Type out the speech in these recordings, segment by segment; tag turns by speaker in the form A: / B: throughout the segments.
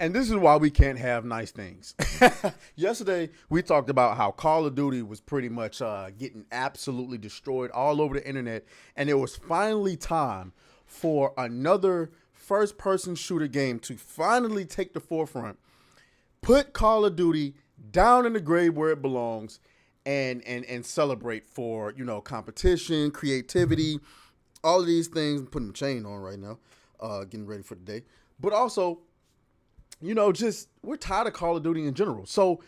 A: And this is why we can't have nice things. Yesterday, we talked about how Call of Duty was pretty much getting absolutely destroyed all over the internet. And it was finally time for another first person shooter game to finally take the forefront, put Call of Duty down in the grave where it belongs, and celebrate for, competition, creativity, all of these things. I'm putting the chain on right now, getting ready for the day. But also, just we're tired of Call of Duty in general. So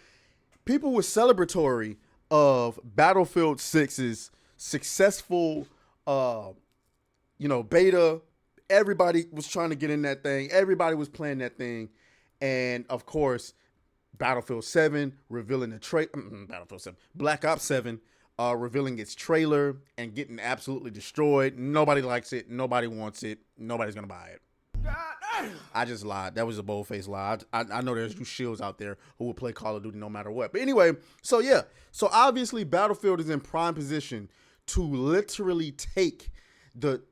A: people were celebratory of Battlefield 6's successful, beta. Everybody was trying to get in that thing. Everybody was playing that thing. And of course, Battlefield 7 revealing Battlefield 7, Black Ops 7 revealing its trailer and getting absolutely destroyed. Nobody likes it. Nobody wants it. Nobody's going to buy it. I just lied. That was a bold-faced lie. I know there's you shields out there who will play Call of Duty no matter what. But anyway, so yeah. So obviously Battlefield is in prime position to literally take the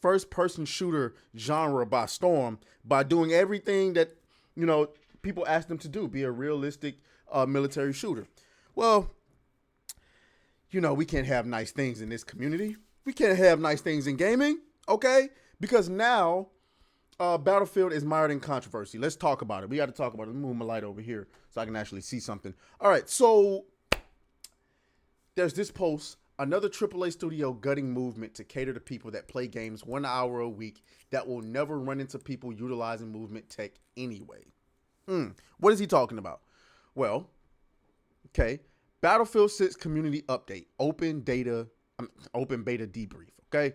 A: first-person shooter genre by storm by doing everything that, people ask them to do, be a realistic military shooter. Well, we can't have nice things in this community. We can't have nice things in gaming, okay? Because now Battlefield is mired in controversy. Let's talk about it. We got to talk about it. Let me move my light over here so I can actually see something. All right, so there's this post. Another AAA studio gutting movement to cater to people that play games 1 hour a week that will never run into people utilizing movement tech anyway. What is he talking about? Well, okay. Battlefield 6 community update, open beta debrief, okay?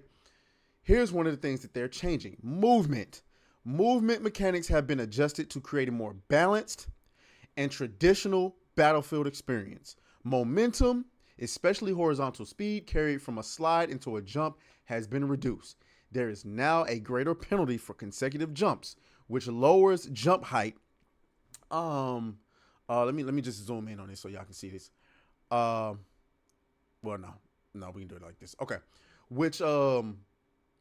A: Here's one of the things that they're changing. Movement. Movement mechanics have been adjusted to create a more balanced and traditional Battlefield experience. Momentum, especially horizontal speed carried from a slide into a jump, has been reduced. There is now a greater penalty for consecutive jumps, which lowers jump height. Let me just zoom in on this so y'all can see this. No, we can do it like this. Okay, which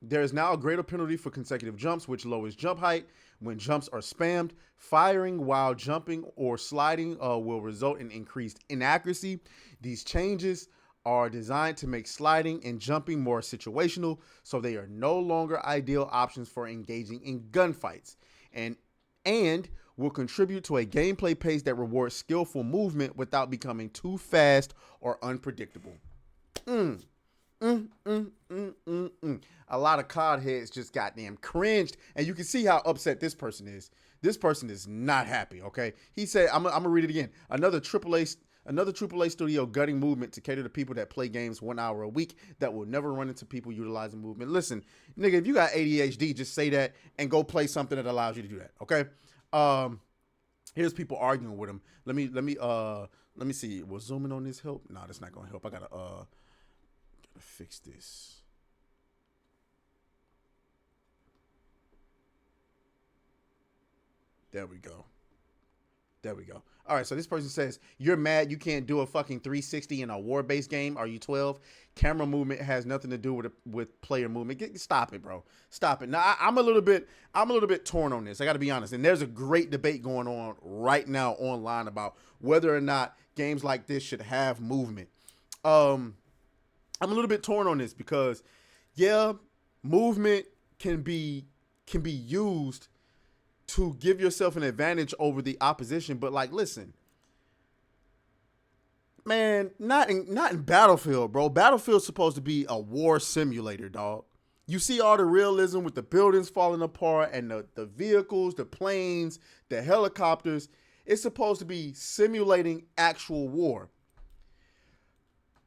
A: there is now a greater penalty for consecutive jumps, which lowers jump height when jumps are spammed. Firing while jumping or sliding will result in increased inaccuracy. These changes are designed to make sliding and jumping more situational, so they are no longer ideal options for engaging in gunfights, and will contribute to a gameplay pace that rewards skillful movement without becoming too fast or unpredictable. A lot of COD heads just goddamn cringed, and you can see how upset this person is. This person is not happy, okay? He said, I'm going to read it again. Another AAA studio gutting movement to cater to people that play games 1 hour a week that will never run into people utilizing movement. Listen, nigga, if you got ADHD, just say that and go play something that allows you to do that, okay? Here's people arguing with him. Let me see. Will zooming on this help? No, that's not going to help. I gotta fix this. There we go. All right, so this person says, you're mad you can't do a fucking 360 in a war-based game. Are you 12? Camera movement has nothing to do with player movement. Stop it, bro. Stop it. Now, I'm a little bit torn on this. I got to be honest. And there's a great debate going on right now online about whether or not games like this should have movement. I'm a little bit torn on this because, yeah, movement can be used to give yourself an advantage over the opposition, but listen, man, not in Battlefield, bro. Battlefield's supposed to be a war simulator, dog. You see all the realism with the buildings falling apart and the vehicles, the planes, the helicopters. It's supposed to be simulating actual war.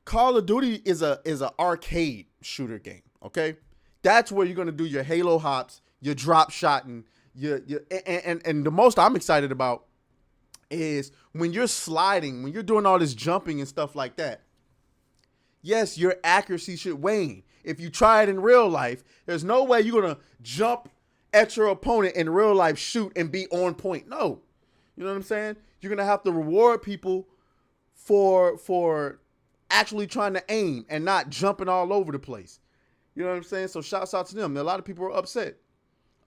A: Call of Duty is a arcade shooter game, okay? That's where you're gonna do your Halo hops, your drop shotting. And the most I'm excited about is when you're sliding, when you're doing all this jumping and stuff like that. Yes, your accuracy should wane. If you try it in real life, there's no way you're going to jump at your opponent in real life, shoot, and be on point. No. You know what I'm saying? You're going to have to reward people for actually trying to aim and not jumping all over the place. You know what I'm saying? So shouts out to them. A lot of people are upset.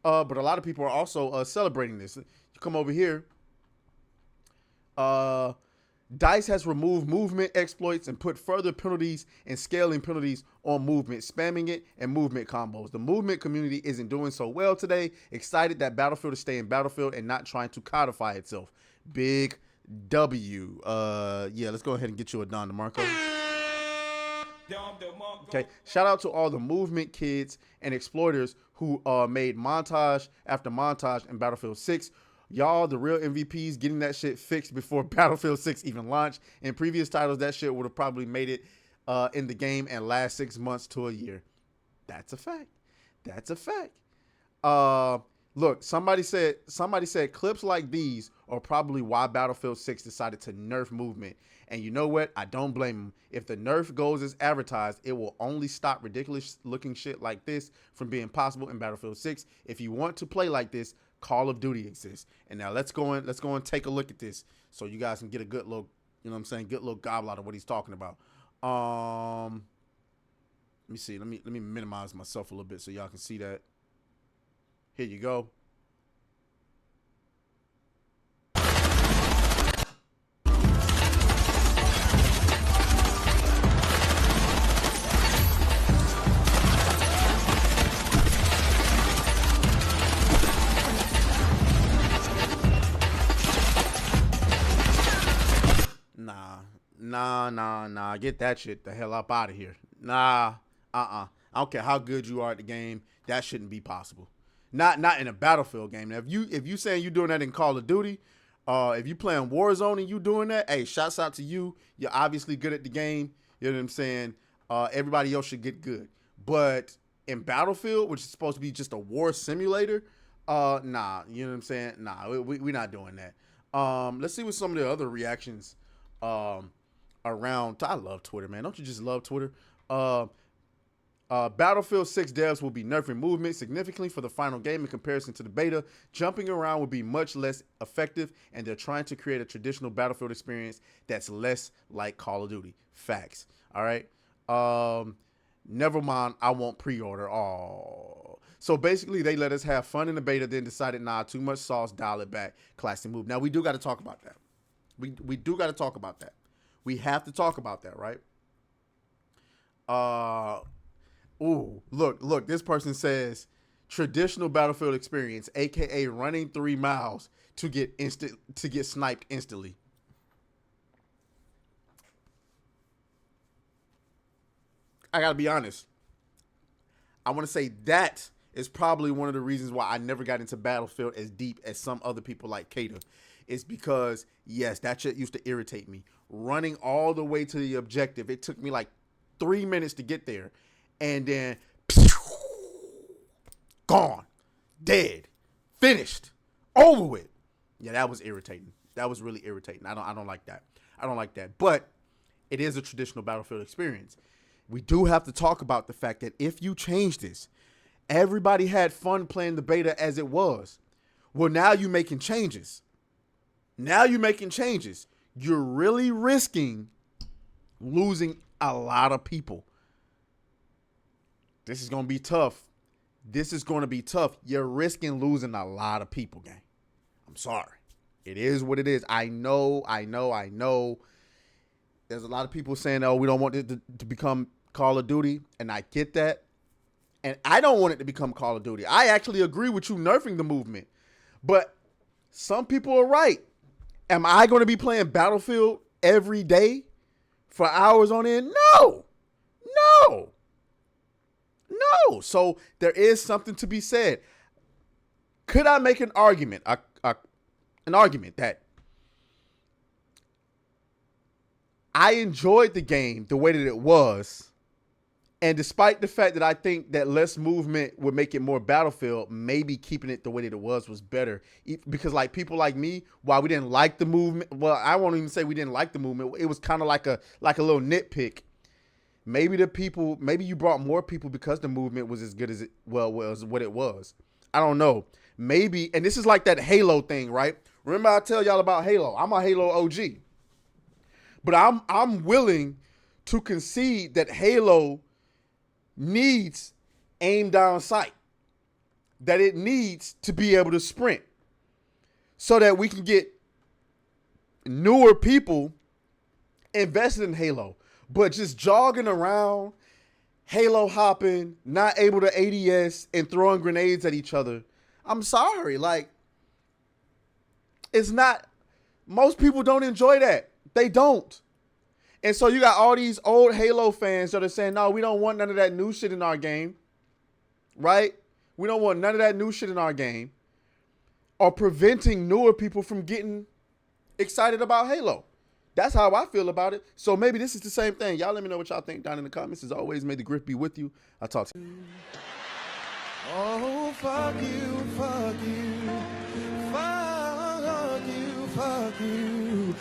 A: But a lot of people are also celebrating this. You come over here. Uh, DICE has removed movement exploits and put further penalties and scaling penalties on movement, spamming it, and movement combos. The movement community isn't doing so well today. Excited that Battlefield is staying Battlefield and not trying to codify itself. Big W. Yeah, let's go ahead and get you a Don DeMarco. Okay, shout out to all the movement kids and exploiters who made montage after montage in Battlefield 6. Y'all, the real MVPs, getting that shit fixed before Battlefield 6 even launched. In previous titles, that shit would have probably made it in the game and last 6 months to a year. That's a fact. That's a fact. Look, somebody said clips like these are probably why Battlefield 6 decided to nerf movement. And you know what? I don't blame them. If the nerf goes as advertised, it will only stop ridiculous looking shit like this from being possible in Battlefield 6. If you want to play like this, Call of Duty exists. And now let's go and take a look at this so you guys can get a good little, you know what I'm saying, good little gobble out of what he's talking about. Let me see. Let me minimize myself a little bit so y'all can see that. Here you go. Nah. Get that shit the hell up out of here. Nah. I don't care how good you are at the game. That shouldn't be possible. Not in a Battlefield game. Now, if you saying you doing that in Call of Duty, if you playing Warzone and you doing that, hey, shouts out to you. You're obviously good at the game. You know what I'm saying? Everybody else should get good. But in Battlefield, which is supposed to be just a war simulator, nah. You know what I'm saying? Nah, we're not doing that. Let's see what some of the other reactions around. I love Twitter, man. Don't you just love Twitter? Battlefield 6 devs will be nerfing movement significantly for the final game in comparison to the beta. Jumping around will be much less effective, and they're trying to create a traditional Battlefield experience that's less like Call of Duty. Facts. All right. Never mind. I won't pre-order. Oh. So basically, they let us have fun in the beta, then decided, nah, too much sauce, dial it back. Classic move. Now, we do got to talk about that. We do got to talk about that. We have to talk about that, right? Ooh, look, this person says traditional Battlefield experience, aka running 3 miles to get sniped instantly. I gotta be honest. I want to say that is probably one of the reasons why I never got into Battlefield as deep as some other people like Kata. It's because, yes, that shit used to irritate me. Running all the way to the objective, it took me like 3 minutes to get there. And then, gone, dead, finished, over with. Yeah, that was irritating. That was really irritating. I don't like that. I don't like that. But it is a traditional Battlefield experience. We do have to talk about the fact that if you change this, everybody had fun playing the beta as it was. Well, now you're making changes. You're really risking losing a lot of people. This is going to be tough. You're risking losing a lot of people, gang. I'm sorry. It is what it is. I know. There's a lot of people saying, oh, we don't want it to become Call of Duty. And I get that. And I don't want it to become Call of Duty. I actually agree with you nerfing the movement. But some people are right. Am I going to be playing Battlefield every day for hours on end? No. So there is something to be said. Could I make an argument? An argument that I enjoyed the game the way that it was, and despite the fact that I think that less movement would make it more Battlefield, maybe keeping it the way that it was better. Because like people like me, while we didn't like the movement, well, I won't even say we didn't like the movement. It was kind of like a little nitpick. Maybe you brought more people because the movement was as good as it was what it was. I don't know. Maybe, and this is like that Halo thing, right? Remember I tell y'all about Halo. I'm a Halo OG. But I'm willing to concede that Halo needs aim down sight. that it needs to be able to sprint so that we can get newer people invested in Halo. But just jogging around, Halo hopping, not able to ADS, and throwing grenades at each other. I'm sorry. Like, it's not, most people don't enjoy that. They don't. And so you got all these old Halo fans that are saying, no, we don't want none of that new shit in our game. Right? We don't want none of that new shit in our game. Or preventing newer people from getting excited about Halo. That's how I feel about it. So maybe this is the same thing. Y'all let me know what y'all think down in the comments. As always, may the grip be with you. I'll talk to you.
B: Oh, fuck you, fuck you, fuck you, fuck you.